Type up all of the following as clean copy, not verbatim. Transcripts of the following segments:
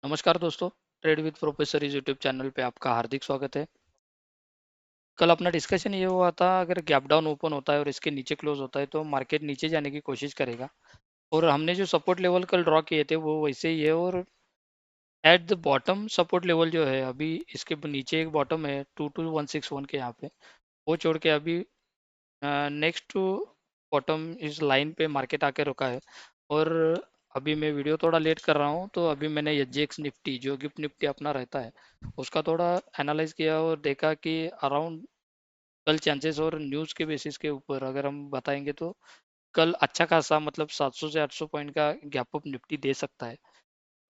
नमस्कार दोस्तों। Trade with professor इस यूट्यूब चैनल पे आपका हार्दिक स्वागत है। कल अपना डिस्कशन ये हुआ था, अगर गैप डाउन ओपन होता है और इसके नीचे क्लोज होता है तो मार्केट नीचे जाने की कोशिश करेगा। और हमने जो सपोर्ट लेवल कल ड्रॉ किए थे वो वैसे ही है। और at the bottom support level जो है अभी इसके नीचे एक बॉटम है 22161 के यहाँ पे, वो छोड़ के अभी नेक्स्ट टू बॉटम इस लाइन पे मार्केट आके रुका है। और अभी मैं वीडियो थोड़ा लेट कर रहा हूँ, तो अभी मैंने एसजीएक्स निफ्टी जो गिफ्ट निफ्टी अपना रहता है उसका थोड़ा एनालाइज किया और देखा कि अराउंड कल चांसेस और न्यूज़ के बेसिस के ऊपर अगर हम बताएंगे तो कल अच्छा खासा मतलब 700 से 800 पॉइंट का गैप अप निफ्टी दे सकता है।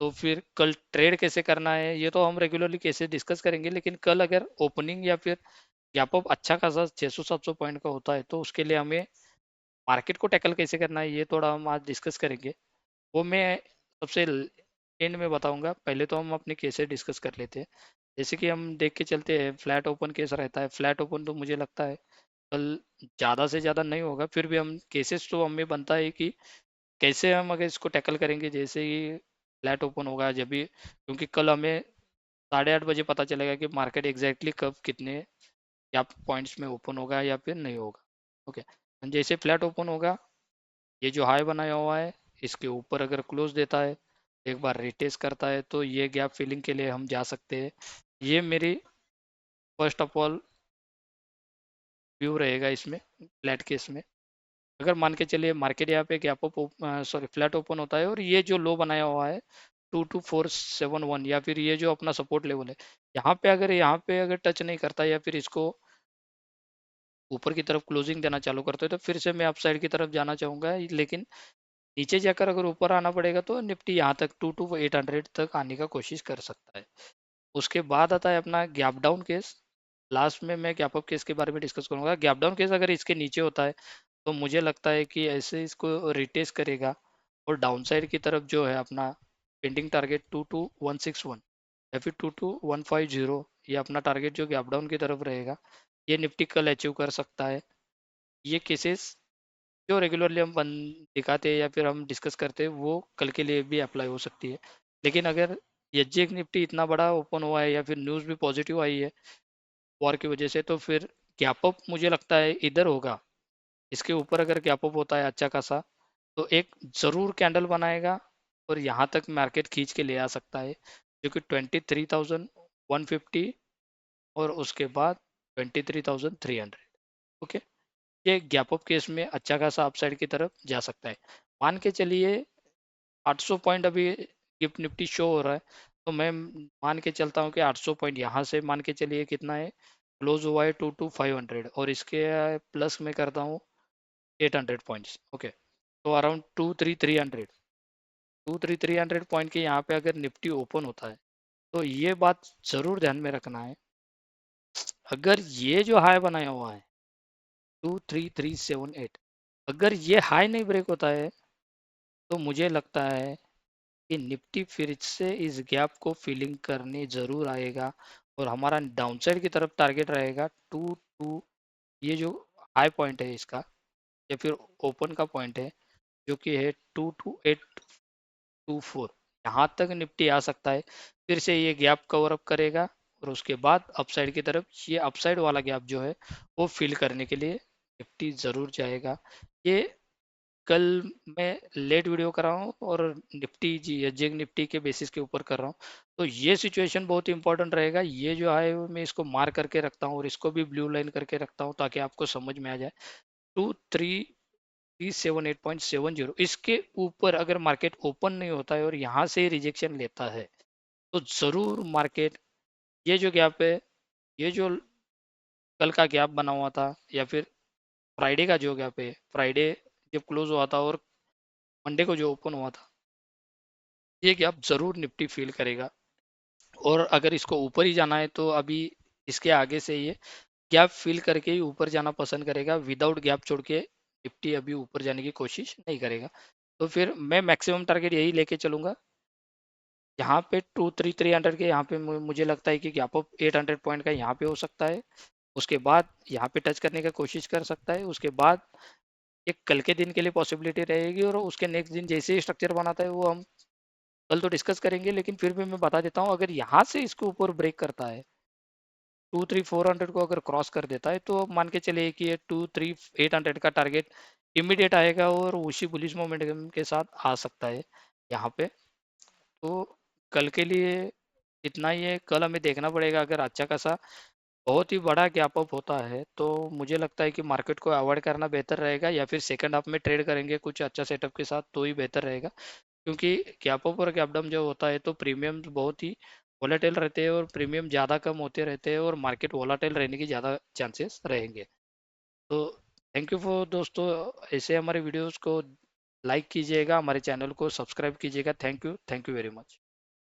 तो फिर कल ट्रेड कैसे करना है ये तो हम रेगुलरली कैसे डिस्कस करेंगे, लेकिन कल अगर ओपनिंग या फिर गैप अप अच्छा खासा 600-700 पॉइंट का होता है तो उसके लिए हमें मार्केट को टैकल कैसे करना है ये थोड़ा हम आज डिस्कस करेंगे। वो मैं सबसे एंड में बताऊंगा, पहले तो हम अपने केसेस डिस्कस कर लेते हैं। जैसे कि हम देख के चलते हैं, फ्लैट ओपन केस रहता है। फ्लैट ओपन तो मुझे लगता है कल ज़्यादा से ज़्यादा नहीं होगा, फिर भी हम केसेस तो हमें बनता है कि कैसे हम अगर इसको टैकल करेंगे। जैसे ही फ्लैट ओपन होगा जब भी, क्योंकि कल हमें 8:30 बजे पता चलेगा कि मार्केट एग्जैक्टली कब कितने या पॉइंट्स में ओपन होगा या फिर नहीं होगा। ओके, जैसे फ्लैट ओपन होगा, ये जो हाई बनाया हुआ है इसके ऊपर अगर क्लोज देता है, एक बार रिटेस्ट करता है तो ये गैप फिलिंग के लिए हम जा सकते हैं। ये मेरी फर्स्ट ऑफ ऑल व्यू रहेगा इसमें फ्लैट केस में। अगर मान के चलिए मार्केट यहाँ पे gap up sorry flat open होता है और ये जो लो बनाया हुआ है 22471 या फिर ये जो अपना सपोर्ट लेवल है, यहाँ पे अगर टच नहीं करता या फिर इसको ऊपर की तरफ क्लोजिंग देना चालू करते हैं तो फिर से मैं अपसाइड की तरफ जाना चाहूंगा। लेकिन नीचे जाकर अगर ऊपर आना पड़ेगा तो निफ्टी यहाँ तक 2 to 800 तक आने का कोशिश कर सकता है। उसके बाद आता है अपना गैप डाउन केस। लास्ट में मैं गैप अप केस के बारे में डिस्कस करूंगा। गैप डाउन केस अगर इसके नीचे होता है तो मुझे लगता है कि ऐसे इसको रिटेस्ट करेगा और डाउन साइड की तरफ जो है अपना पेंडिंग टारगेट 22161 या फिर 22150, ये अपना टारगेट जो गैप डाउन की तरफ रहेगा, ये निफ्टी कल अचीव कर सकता है। ये केसेस जो रेगुलरली हम दिखाते हैं या फिर हम डिस्कस करते हैं वो कल के लिए भी अप्लाई हो सकती है। लेकिन अगर एसजीएक्स निफ्टी इतना बड़ा ओपन हुआ है या फिर न्यूज़ भी पॉजिटिव आई है वॉर की वजह से, तो फिर गैप अप मुझे लगता है इधर होगा। इसके ऊपर अगर गैप अप होता है अच्छा खासा तो एक ज़रूर कैंडल बनाएगा और यहाँ तक मार्केट खींच के ले आ सकता है, जो कि 23,150 और उसके बाद 23,300। ओके, ये गैप अप केस में अच्छा खासा अपसाइड की तरफ जा सकता है। मान के चलिए 800 पॉइंट अभी गिफ्ट निफ्टी शो हो रहा है, तो मैं मान के चलता हूँ कि 800 पॉइंट यहाँ से मान के चलिए कितना है, क्लोज हुआ है 2 to 500 और इसके प्लस में करता हूँ 800 पॉइंट्स। ओके, तो अराउंड 2-3 300 पॉइंट के यहाँ पे अगर निफ्टी ओपन होता है तो ये बात जरूर ध्यान में रखना है। अगर ये जो हाई बनाया हुआ है 23378, अगर ये हाई नहीं ब्रेक होता है तो मुझे लगता है कि निफ्टी फिर से इस गैप को फिलिंग करने जरूर आएगा और हमारा डाउनसाइड की तरफ टारगेट रहेगा टू टू, ये जो हाई पॉइंट है इसका या फिर ओपन का पॉइंट है जो कि है 22824, यहाँ तक निफ्टी आ सकता है। फिर से ये गैप कवर अप करेगा और उसके बाद अपसाइड की तरफ ये अपसाइड वाला गैप जो है वो फिल करने के लिए निफ्टी ज़रूर जाएगा। ये कल मैं लेट वीडियो कर रहा हूँ और निफ्टी जी एसजीएक्स निफ्टी के बेसिस के ऊपर कर रहा हूँ, तो ये सिचुएशन बहुत इंपॉर्टेंट रहेगा। ये जो है वो मैं इसको मार्क करके रखता हूँ और इसको भी ब्लू लाइन करके रखता हूँ ताकि आपको समझ में आ जाए। 23378.70, इसके ऊपर अगर मार्केट ओपन नहीं होता है और यहाँ से रिजेक्शन लेता है तो ज़रूर मार्केट ये जो गैप है, ये जो कल का गैप बना हुआ था या फिर फ्राइडे का जो गैप है, फ्राइडे जब क्लोज हुआ था और मंडे को जो ओपन हुआ था, ये गैप ज़रूर निफ्टी फील करेगा। और अगर इसको ऊपर ही जाना है तो अभी इसके आगे से ये गैप फिल करके ही ऊपर जाना पसंद करेगा, विदाउट गैप छोड़ के निफ्टी अभी ऊपर जाने की कोशिश नहीं करेगा। तो फिर मैं मैक्सिमम टारगेट यही लेके चलूंगा। यहाँ पे 23300 के यहाँ पे मुझे लगता है कि गैप अप 800 पॉइंट का यहाँ पे हो सकता है। उसके बाद यहाँ पे टच करने का कोशिश कर सकता है। उसके बाद एक कल के दिन के लिए पॉसिबिलिटी रहेगी और उसके नेक्स्ट दिन जैसे ही स्ट्रक्चर बनाता है वो हम कल तो डिस्कस करेंगे, लेकिन फिर भी मैं बता देता हूँ, अगर यहाँ से इसके ऊपर ब्रेक करता है 2-3-400 को अगर क्रॉस कर देता है, तो मान के चलिए कि ये 2-3-800 का टारगेट इमीडिएट आएगा और उसी बुलिश मोमेंटम के साथ आ सकता है यहाँ पे। तो कल के लिए इतना ही है। कल हमें देखना पड़ेगा, अगर अच्छा खासा बहुत ही बड़ा गैप अप होता है तो मुझे लगता है कि मार्केट को अवॉइड करना बेहतर रहेगा, या फिर सेकंड हाफ में ट्रेड करेंगे कुछ अच्छा सेटअप के साथ तो ही बेहतर रहेगा। क्योंकि गैप अप और गैप डाउन जो होता है तो प्रीमियम बहुत ही वोलेटाइल रहते हैं और प्रीमियम ज़्यादा कम होते रहते हैं और मार्केट वोलाटाइल रहने की ज़्यादा चांसेस रहेंगे। तो थैंक यू फॉर दोस्तों, ऐसे हमारे वीडियोस को लाइक कीजिएगा, हमारे चैनल को सब्सक्राइब कीजिएगा। Thank you very much.